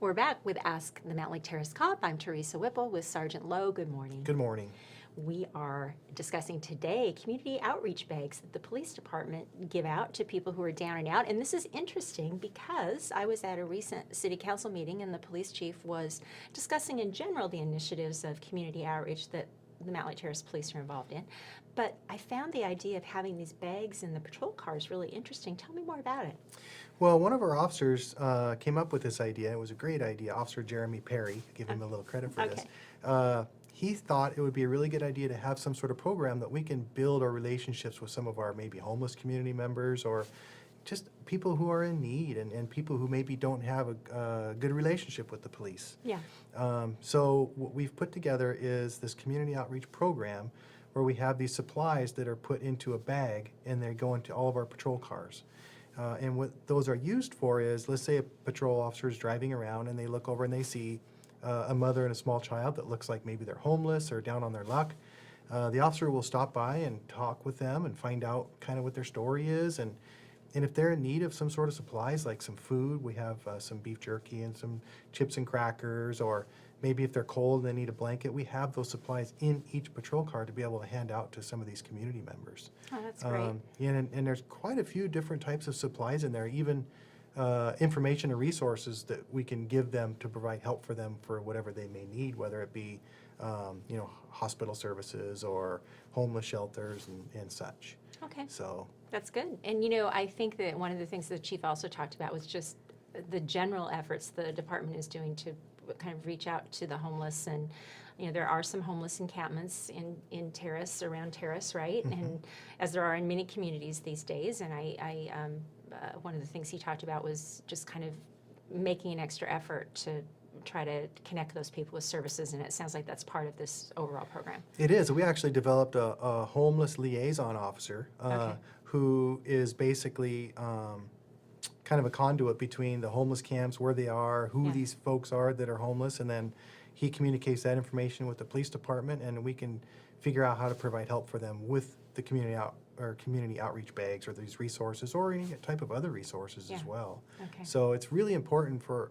We're back with Ask the Mountlake Terrace Cop. I'm Teresa Whipple with Sergeant Lowe. Good morning. Good morning. We are discussing today community outreach bags that the police department give out to people who are down and out. And this is interesting because I was at a recent city council meeting and the police chief was discussing in general the initiatives of community outreach that the Mountlake Terrace Police are involved in. But I found the idea of having these bags in the patrol cars really interesting. Tell me more about it. Well, one of our officers came up with this idea. It was a great idea. Officer Jeremy Perry, give him a little credit for this. He thought it would be a really good idea to have some sort of program that we can build our relationships with some of our maybe homeless community members or just people who are in need and people who maybe don't have a good relationship with the police. Yeah. So what we've put together is this community outreach program where we have these supplies that are put into a bag and they go into all of our patrol cars. And what those are used for is, let's say a patrol officer is driving around and they look over and they see a mother and a small child that looks like maybe they're homeless or down on their luck. The officer will stop by and talk with them and find out kind of what their story is. And if they're in need of some sort of supplies, like some food, we have some beef jerky and some chips and crackers, or maybe if they're cold and they need a blanket, we have those supplies in each patrol car to be able to hand out to some of these community members. Oh, that's great. And there's quite a few different types of supplies in there, even information and resources that we can give them to provide help for them for whatever they may need, whether it be hospital services or homeless shelters and such. Okay. So That's good. And I think that one of the things the chief also talked about was just the general efforts the department is doing to kind of reach out to the homeless. And there are some homeless encampments in Terrace, around Terrace, right? Mm-hmm. And as there are in many communities these days. And I one of the things he talked about was just kind of making an extra effort to try to connect those people with services, and it sounds like that's part of this overall program. it is. We actually developed a homeless liaison officer who is basically kind of a conduit between the homeless camps, where they are, who these folks are that are homeless, and then he communicates that information with the police department, and we can figure out how to provide help for them with the community outreach bags or these resources or any type of other resources as well. Okay. So it's really important for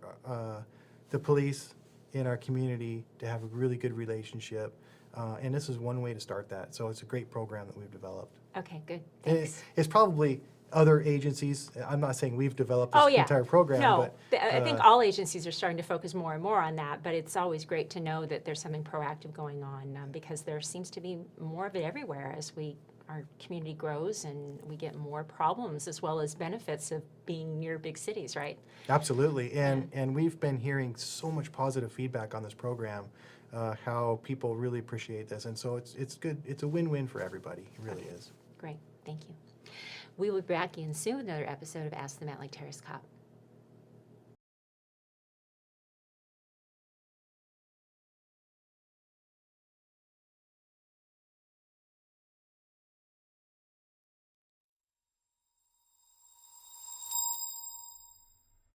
the police in our community to have a really good relationship, and this is one way to start that. So it's a great program that we've developed. Okay, good. And Thanks. it's probably other agencies. I'm not saying we've developed this entire program. No, but, I think all agencies are starting to focus more and more on that, but it's always great to know that there's something proactive going on because there seems to be more of it everywhere as our community grows and we get more problems as well as benefits of being near big cities, right? Absolutely, and we've been hearing so much positive feedback on this program, how people really appreciate this, and so it's good. It's a win-win for everybody. It really is. Great, thank you. We will be back in soon with another episode of Ask the Mountlake Terrace Cop.